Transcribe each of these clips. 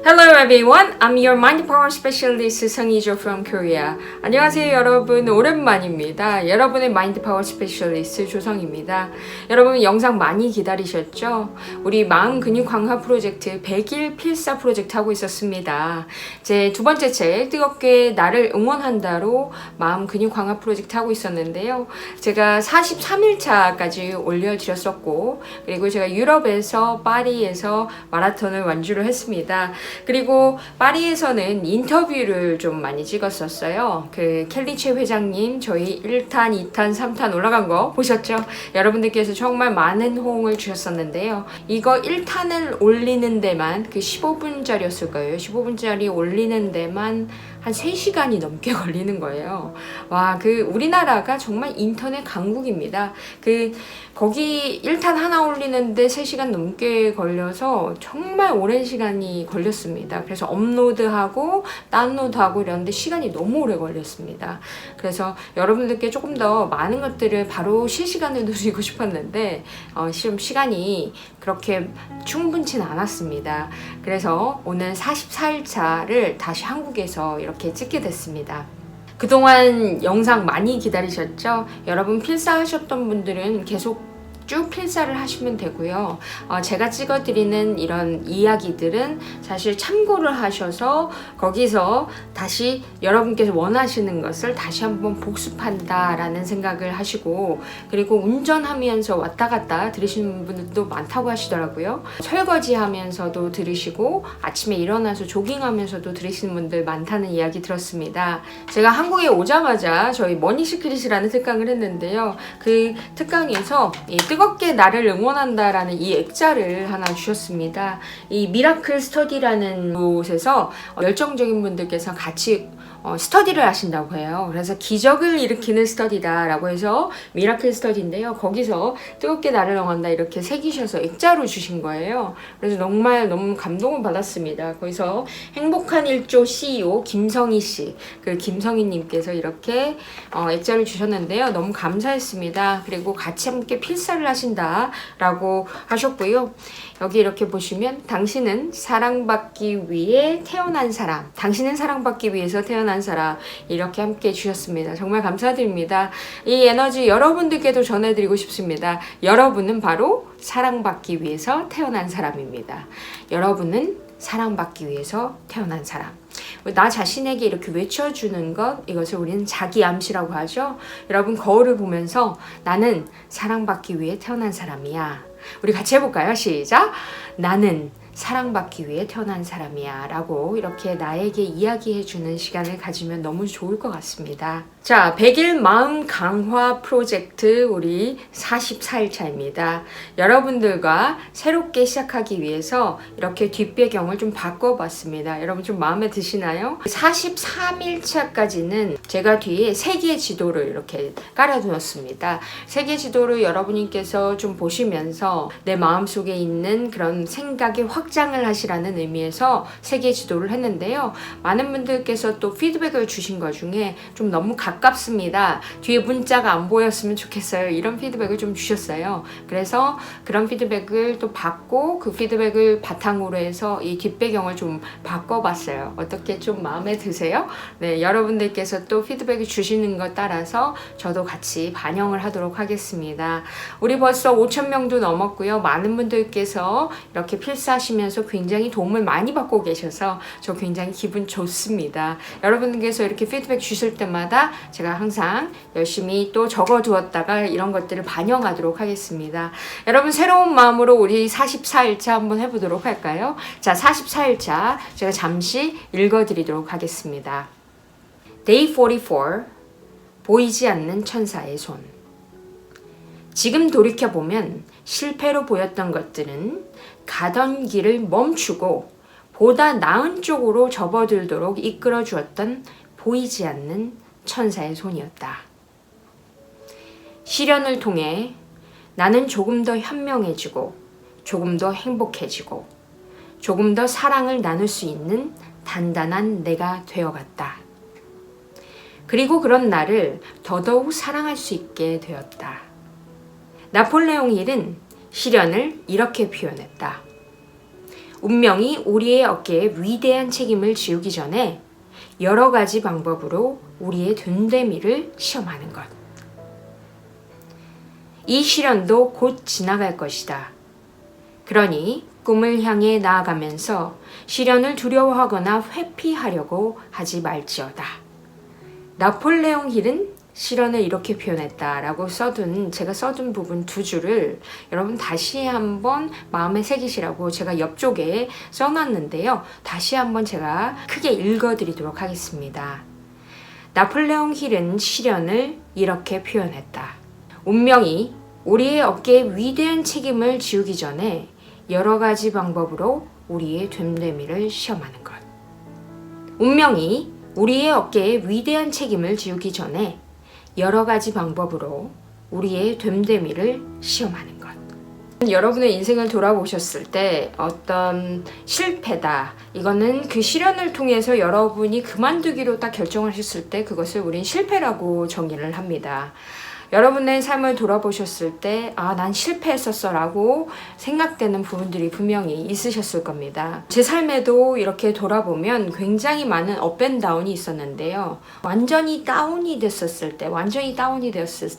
Hello everyone, I'm your Mind Power Specialist 성희조 from Korea. 안녕하세요 여러분, 오랜만입니다. 여러분의 Mind Power Specialist 조성입니다. 여러분 영상 많이 기다리셨죠? 우리 마음 근육 강화 프로젝트 100일 필사 프로젝트 하고 있었습니다. 제 두 번째 책 뜨겁게 나를 응원한다로 마음 근육 강화 프로젝트 하고 있었는데요. 제가 43일차까지 올려드렸었고, 그리고 제가 유럽에서 파리에서 마라톤을 완주를 했습니다. 그리고 파리에서는 인터뷰를 좀 많이 찍었었어요. 그 켈리체 회장님 저희 1탄, 2탄, 3탄 올라간 거 보셨죠? 여러분들께서 정말 많은 호응을 주셨었는데요. 이거 1탄을 올리는 데만 그 15분짜리였을 거예요. 15분짜리 올리는 데만 한 3시간이 넘게 걸리는 거예요. 와, 우리나라가 정말 인터넷 강국입니다. 거기 1탄 하나 올리는데 3시간 넘게 걸려서 정말 오랜 시간이 걸렸습니다. 그래서 업로드하고 다운로드하고 이러는데 시간이 너무 오래 걸렸습니다. 그래서 여러분들께 조금 더 많은 것들을 바로 실시간으로 드리고 싶었는데 시간이 그렇게 충분치는 않았습니다. 그래서 오늘 44일차를 다시 한국에서 이렇게 찍게 됐습니다. 그동안 영상 많이 기다리셨죠? 여러분 필사하셨던 분들은 계속 쭉 필사를 하시면 되고요. 제가 찍어드리는 이런 이야기들은 사실 참고를 하셔서 거기서 다시 여러분께서 원하시는 것을 다시 한번 복습한다라는 생각을 하시고, 그리고 운전하면서 왔다 갔다 들으시는 분들도 많다고 하시더라고요. 설거지 하면서도 들으시고 아침에 일어나서 조깅하면서도 들으시는 분들 많다는 이야기 들었습니다. 제가 한국에 오자마자 저희 머니시크릿이라는 특강을 했는데요. 그 특강에서 뜨겁게 나를 응원한다라는 이 액자를 하나 주셨습니다. 이 미라클 스터디라는 곳에서 열정적인 분들께서 같이 스터디를 하신다고 해요. 그래서 기적을 일으키는 스터디다라고 해서 미라클 스터디인데요. 거기서 뜨겁게 나를 응원한다 이렇게 새기셔서 액자로 주신 거예요. 그래서 정말 너무 감동을 받았습니다. 거기서 행복한 일조 CEO 김성희 씨, 김성희 님께서 이렇게 액자를 주셨는데요. 너무 감사했습니다. 그리고 같이 함께 필사를 하신다라고 하셨고요. 여기 이렇게 보시면 당신은 사랑받기 위해 태어난 사람, 당신은 사랑받기 위해서 태어난 사람 이렇게 함께 주셨습니다. 정말 감사드립니다. 이 에너지 여러분들께도 전해드리고 싶습니다. 여러분은 바로 사랑받기 위해서 태어난 사람입니다. 여러분은 사랑받기 위해서 태어난 사람. 나 자신에게 이렇게 외쳐주는 것, 이것을 우리는 자기암시라고 하죠. 여러분 거울을 보면서 나는 사랑받기 위해 태어난 사람이야. 우리 같이 해볼까요? 시작! 나는 사랑받기 위해 태어난 사람이야 라고 이렇게 나에게 이야기해주는 시간을 가지면 너무 좋을 것 같습니다. 자, 100일 마음 강화 프로젝트 우리 44일차입니다. 여러분들과 새롭게 시작하기 위해서 이렇게 뒷배경을 좀 바꿔봤습니다. 여러분 좀 마음에 드시나요? 43일차까지는 제가 뒤에 세계 지도를 이렇게 깔아두었습니다. 세계 지도를 여러분께서 좀 보시면서 내 마음속에 있는 그런 생각의 확장을 하시라는 의미에서 세계 지도를 했는데요. 많은 분들께서 또 피드백을 주신 것 중에 좀 너무 가깝습니다. 뒤에 문자가 안 보였으면 좋겠어요. 이런 피드백을 좀 주셨어요. 그래서 그런 피드백을 또 받고 그 피드백을 바탕으로 해서 이 뒷배경을 좀 바꿔봤어요. 어떻게 좀 마음에 드세요? 네, 여러분들께서 또 피드백을 주시는 것 따라서 저도 같이 반영을 하도록 하겠습니다. 우리 벌써 5,000명도 넘었고요. 많은 분들께서 이렇게 필사하시면서 굉장히 도움을 많이 받고 계셔서 저 굉장히 기분 좋습니다. 여러분께서 이렇게 피드백 주실 때마다 제가 항상 열심히 또 적어두었다가 이런 것들을 반영하도록 하겠습니다. 여러분 새로운 마음으로 우리 44일차 한번 해보도록 할까요? 자, 44일차 제가 잠시 읽어드리도록 하겠습니다. Day 44 보이지 않는 천사의 손. 지금 돌이켜보면 실패로 보였던 것들은 가던 길을 멈추고 보다 나은 쪽으로 접어들도록 이끌어 주었던 보이지 않는 천사의 손이었다. 시련을 통해 나는 조금 더 현명해지고 조금 더 행복해지고 조금 더 사랑을 나눌 수 있는 단단한 내가 되어갔다. 그리고 그런 나를 더더욱 사랑할 수 있게 되었다. 나폴레옹 힐은 시련을 이렇게 표현했다. 운명이 우리의 어깨에 위대한 책임을 지우기 전에 여러 가지 방법으로 우리의 됨됨이를 시험하는 것. 이 시련도 곧 지나갈 것이다. 그러니 꿈을 향해 나아가면서 시련을 두려워하거나 회피하려고 하지 말지어다. 나폴레옹 힐은 시련을 이렇게 표현했다라고 제가 써둔 부분 두 줄을 여러분 다시 한번 마음에 새기시라고 제가 옆쪽에 써놨는데요. 다시 한번 제가 크게 읽어드리도록 하겠습니다. 나폴레옹 힐은 시련을 이렇게 표현했다. 운명이 우리의 어깨에 위대한 책임을 지우기 전에 여러 가지 방법으로 우리의 됨됨이를 시험하는 것. 운명이 우리의 어깨에 위대한 책임을 지우기 전에 여러 가지 방법으로 우리의 됨됨이를 시험하는 것. 여러분의 인생을 돌아보셨을 때 어떤 실패다. 이거는 그 시련을 통해서 여러분이 그만두기로 딱 결정하셨을 때 그것을 우린 실패라고 정의를 합니다. 여러분의 삶을 돌아보셨을 때 난 실패했었어 라고 생각되는 부분들이 분명히 있으셨을 겁니다. 제 삶에도 이렇게 돌아보면 굉장히 많은 업앤다운이 있었는데요. 완전히 다운이 되었을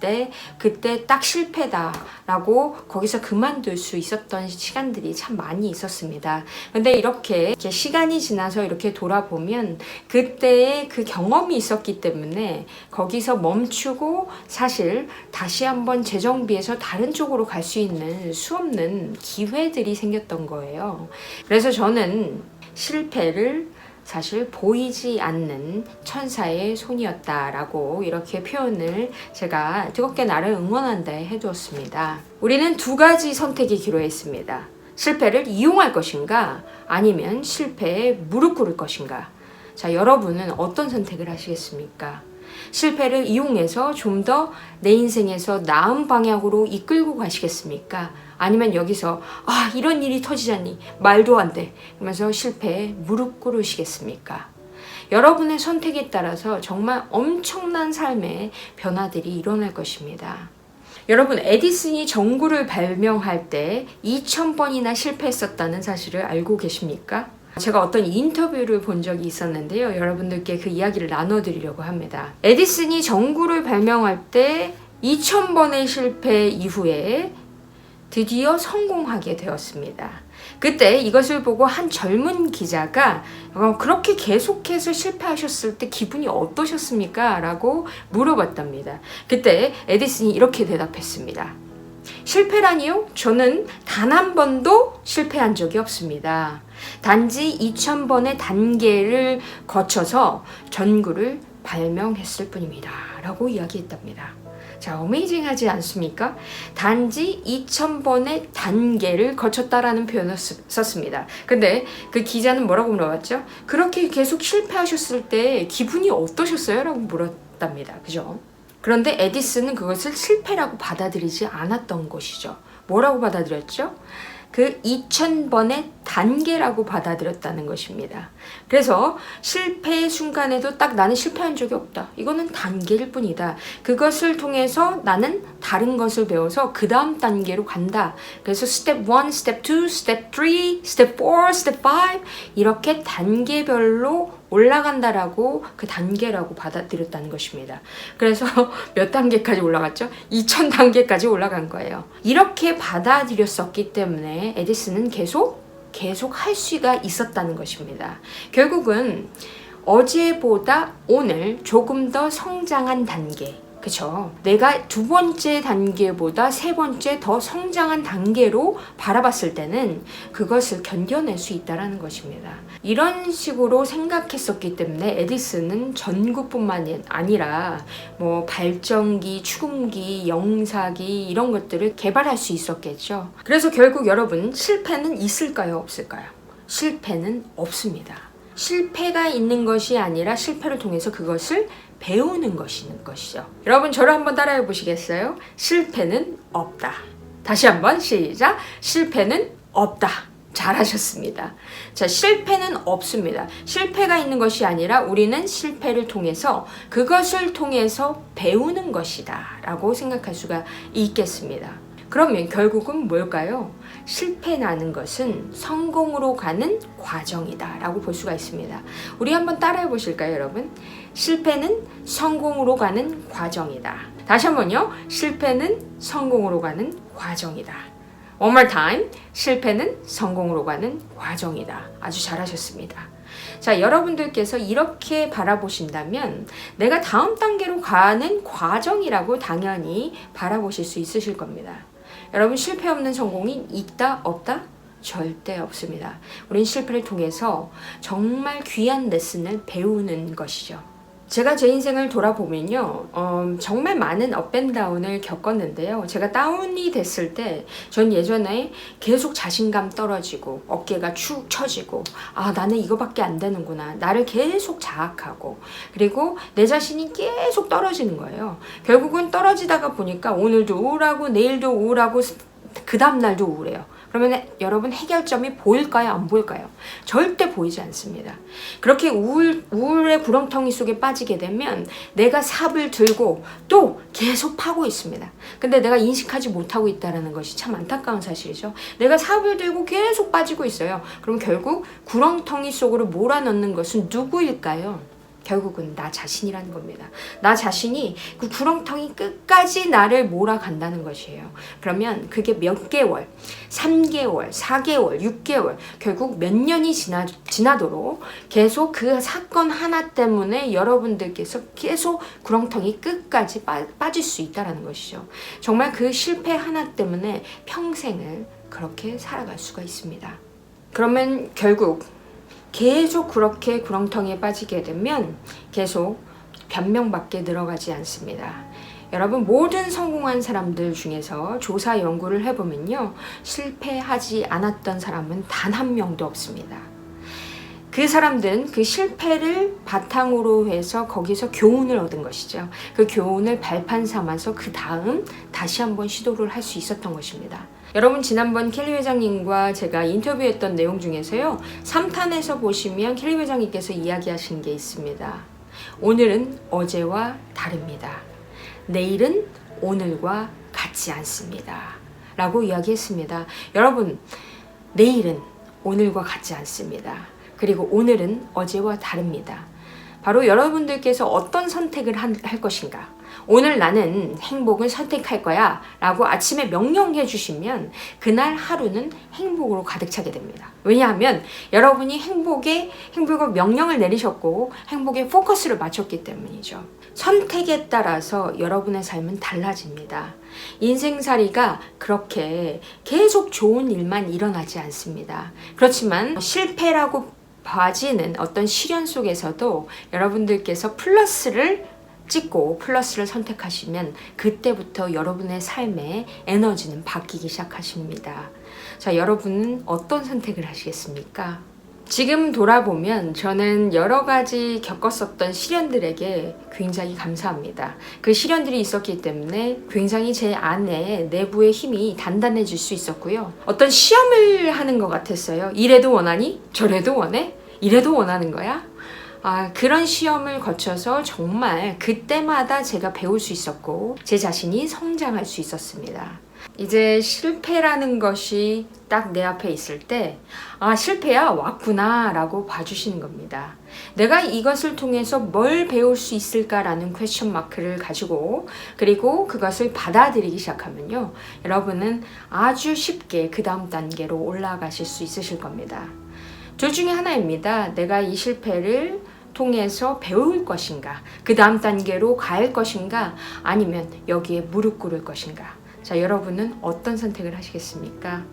때 그때 딱 실패다 라고 거기서 그만둘 수 있었던 시간들이 참 많이 있었습니다. 근데 이렇게 시간이 지나서 이렇게 돌아보면 그때의 그 경험이 있었기 때문에 거기서 멈추고 사실 다시 한번 재정비해서 다른 쪽으로 갈 수 있는 수없는 기회들이 생겼던 거예요. 그래서 저는 실패를 사실 보이지 않는 천사의 손이었다라고 이렇게 표현을 제가 뜨겁게 나를 응원한다 해두었습니다. 우리는 두 가지 선택이 기로했습니다. 실패를 이용할 것인가 아니면 실패에 무릎 꿇을 것인가. 자, 여러분은 어떤 선택을 하시겠습니까? 실패를 이용해서 좀 더 내 인생에서 나은 방향으로 이끌고 가시겠습니까? 아니면 여기서 이런 일이 터지자니 말도 안 돼 그러면서 실패에 무릎 꿇으시겠습니까? 여러분의 선택에 따라서 정말 엄청난 삶의 변화들이 일어날 것입니다. 여러분, 에디슨이 전구를 발명할 때 2000번이나 실패했었다는 사실을 알고 계십니까? 제가 어떤 인터뷰를 본 적이 있었는데요. 여러분들께 그 이야기를 나눠드리려고 합니다. 에디슨이 전구를 발명할 때 2000번의 실패 이후에 드디어 성공하게 되었습니다. 그때 이것을 보고 한 젊은 기자가 그렇게 계속해서 실패하셨을 때 기분이 어떠셨습니까? 라고 물어봤답니다. 그때 에디슨이 이렇게 대답했습니다. 실패라니요? 저는 단 한 번도 실패한 적이 없습니다. 단지 2000번의 단계를 거쳐서 전구를 발명했을 뿐입니다. 라고 이야기했답니다. 자, 어메이징하지 않습니까? 단지 2000번의 단계를 거쳤다라는 표현을 썼습니다. 근데 그 기자는 뭐라고 물어봤죠? 그렇게 계속 실패하셨을 때 기분이 어떠셨어요? 라고 물었답니다. 그죠? 그런데 에디슨은 그것을 실패라고 받아들이지 않았던 것이죠. 뭐라고 받아들였죠? 그 2000번의 단계라고 받아들였다는 것입니다. 그래서 실패의 순간에도 딱 나는 실패한 적이 없다. 이거는 단계일 뿐이다. 그것을 통해서 나는 다른 것을 배워서 그 다음 단계로 간다. 그래서 스텝 1, 스텝 2, 스텝 3, 스텝 4, 스텝 5 이렇게 단계별로 올라간다라고 그 단계라고 받아들였다는 것입니다. 그래서 몇 단계까지 올라갔죠? 2000단계까지 올라간 거예요. 이렇게 받아들였었기 때문에 에디슨은 계속 할 수가 있었다는 것입니다. 결국은 어제보다 오늘 조금 더 성장한 단계, 그쵸? 내가 두 번째 단계보다 세 번째 더 성장한 단계로 바라봤을 때는 그것을 견뎌낼 수 있다는 것입니다. 이런 식으로 생각했었기 때문에 에디슨은 전구뿐만 아니라 발전기, 축음기, 영사기 이런 것들을 개발할 수 있었겠죠. 그래서 결국 여러분, 실패는 있을까요? 없을까요? 실패는 없습니다. 실패가 있는 것이 아니라 실패를 통해서 그것을 배우는 것이죠. 여러분, 저를 한번 따라해 보시겠어요? 실패는 없다. 다시 한번 시작. 실패는 없다. 잘하셨습니다. 자, 실패는 없습니다. 실패가 있는 것이 아니라 우리는 실패를 통해서 그것을 통해서 배우는 것이다 라고 생각할 수가 있겠습니다. 그러면 결국은 뭘까요? 실패라는 것은 성공으로 가는 과정이다 라고 볼 수가 있습니다. 우리 한번 따라해 보실까요, 여러분? 실패는 성공으로 가는 과정이다. 다시 한번요. 실패는 성공으로 가는 과정이다. One more time. 실패는 성공으로 가는 과정이다. 아주 잘하셨습니다. 자, 여러분들께서 이렇게 바라보신다면 내가 다음 단계로 가는 과정이라고 당연히 바라보실 수 있으실 겁니다. 여러분, 실패 없는 성공이 있다, 없다? 절대 없습니다. 우린 실패를 통해서 정말 귀한 레슨을 배우는 것이죠. 제가 제 인생을 돌아보면요, 정말 많은 업앤다운을 겪었는데요. 제가 다운이 됐을 때 전 예전에 계속 자신감 떨어지고 어깨가 축 처지고 나는 이거밖에 안 되는구나. 나를 계속 자학하고 그리고 내 자신이 계속 떨어지는 거예요. 결국은 떨어지다가 보니까 오늘도 우울하고 내일도 우울하고 그 다음날도 우울해요. 그러면 여러분 해결점이 보일까요? 안 보일까요? 절대 보이지 않습니다. 그렇게 우울의 구렁텅이 속에 빠지게 되면 내가 삽을 들고 또 계속 파고 있습니다. 근데 내가 인식하지 못하고 있다는 것이 참 안타까운 사실이죠. 내가 삽을 들고 계속 빠지고 있어요. 그럼 결국 구렁텅이 속으로 몰아넣는 것은 누구일까요? 결국은 나 자신이라는 겁니다. 나 자신이 그 구렁텅이 끝까지 나를 몰아간다는 것이에요. 그러면 그게 몇 개월, 3개월, 4개월, 6개월, 결국 몇 년이 지나도록 계속 그 사건 하나 때문에 여러분들께서 계속 구렁텅이 끝까지 빠질 수 있다는 것이죠. 정말 그 실패 하나 때문에 평생을 그렇게 살아갈 수가 있습니다. 그러면 결국 계속 그렇게 구렁텅이에 빠지게 되면 계속 변명밖에 늘어가지 않습니다. 여러분, 모든 성공한 사람들 중에서 조사 연구를 해보면요, 실패하지 않았던 사람은 단 한 명도 없습니다. 그 사람들은 그 실패를 바탕으로 해서 거기서 교훈을 얻은 것이죠. 그 교훈을 발판 삼아서 그 다음 다시 한번 시도를 할 수 있었던 것입니다. 여러분, 지난번 켈리 회장님과 제가 인터뷰했던 내용 중에서요, 3탄에서 보시면 켈리 회장님께서 이야기하신 게 있습니다. 오늘은 어제와 다릅니다. 내일은 오늘과 같지 않습니다. 라고 이야기했습니다. 여러분, 내일은 오늘과 같지 않습니다. 그리고 오늘은 어제와 다릅니다. 바로 여러분들께서 어떤 선택을 할 것인가? 오늘 나는 행복을 선택할 거야 라고 아침에 명령해 주시면 그날 하루는 행복으로 가득 차게 됩니다. 왜냐하면 여러분이 행복을 명령을 내리셨고 행복에 포커스를 맞췄기 때문이죠. 선택에 따라서 여러분의 삶은 달라집니다. 인생살이가 그렇게 계속 좋은 일만 일어나지 않습니다. 그렇지만 실패라고 봐지는 어떤 시련 속에서도 여러분들께서 플러스를 찍고 플러스를 선택하시면 그때부터 여러분의 삶의 에너지는 바뀌기 시작하십니다. 자, 여러분은 어떤 선택을 하시겠습니까? 지금 돌아보면 저는 여러 가지 겪었었던 시련들에게 굉장히 감사합니다. 그 시련들이 있었기 때문에 굉장히 제 안에 내부의 힘이 단단해질 수 있었고요. 어떤 시험을 하는 것 같았어요. 이래도 원하니? 저래도 원해? 이래도 원하는 거야? 그런 시험을 거쳐서 정말 그때마다 제가 배울 수 있었고 제 자신이 성장할 수 있었습니다. 이제 실패라는 것이 딱 내 앞에 있을 때 실패야 왔구나 라고 봐주시는 겁니다. 내가 이것을 통해서 뭘 배울 수 있을까라는 퀘스천 마크를 가지고 그리고 그것을 받아들이기 시작하면요, 여러분은 아주 쉽게 그 다음 단계로 올라가실 수 있으실 겁니다. 둘 중에 하나입니다. 내가 이 실패를 통해서 배울 것인가, 그 다음 단계로 갈 것인가, 아니면 여기에 무릎 꿇을 것인가. 자, 여러분은 어떤 선택을 하시겠습니까?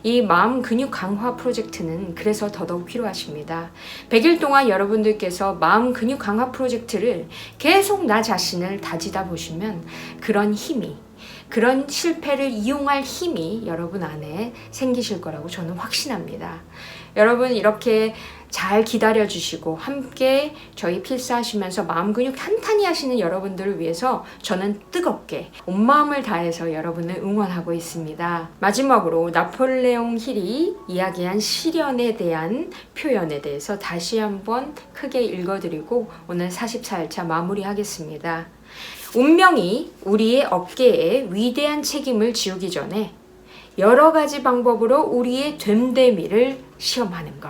이 마음 근육 강화 프로젝트는 그래서 더더욱 필요하십니다. 100일 동안 여러분들께서 마음 근육 강화 프로젝트를 계속 나 자신을 다지다 보시면 그런 힘이, 그런 실패를 이용할 힘이 여러분 안에 생기실 거라고 저는 확신합니다. 여러분, 이렇게 잘 기다려주시고 함께 저희 필사하시면서 마음 근육 탄탄히 하시는 여러분들을 위해서 저는 뜨겁게 온 마음을 다해서 여러분을 응원하고 있습니다. 마지막으로 나폴레옹 힐이 이야기한 시련에 대한 표현에 대해서 다시 한번 크게 읽어드리고 오늘 44일차 마무리하겠습니다. 운명이 우리의 어깨에 위대한 책임을 지우기 전에 여러 가지 방법으로 우리의 됨됨이를 시험하는 것.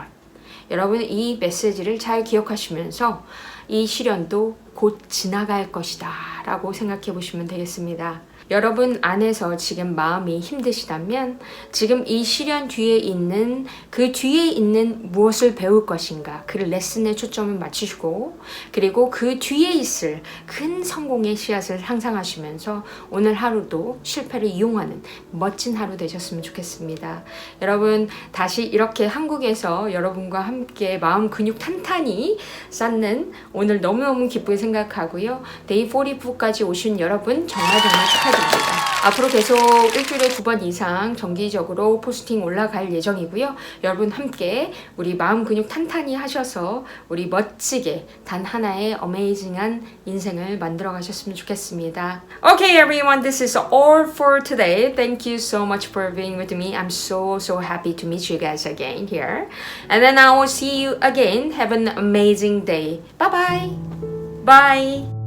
여러분 이 메시지를 잘 기억하시면서 이 시련도 곧 지나갈 것이다 라고 생각해 보시면 되겠습니다. 여러분 안에서 지금 마음이 힘드시다면 지금 이 시련 뒤에 있는 그 뒤에 있는 무엇을 배울 것인가 그 레슨에 초점을 맞추시고 그리고 그 뒤에 있을 큰 성공의 씨앗을 상상하시면서 오늘 하루도 실패를 이용하는 멋진 하루 되셨으면 좋겠습니다. 여러분 다시 이렇게 한국에서 여러분과 함께 마음 근육 탄탄히 쌓는 오늘 너무너무 기쁘게 생각하고요. 데이 44까지 오신 여러분 정말 축하드립니다. 앞으로 계속 일주일에 2번 이상 정기적으로 포스팅 올라갈 예정이고요. 여러분 함께 우리 마음 근육 탄탄히 하셔서 우리 멋지게 단 하나의 어메이징한 인생을 만들어 가셨으면 좋겠습니다. Okay everyone, this is all for today. Thank you so much for being with me. I'm so happy to meet you guys again here. And then I will see you again. Have an amazing day. Bye bye. Bye.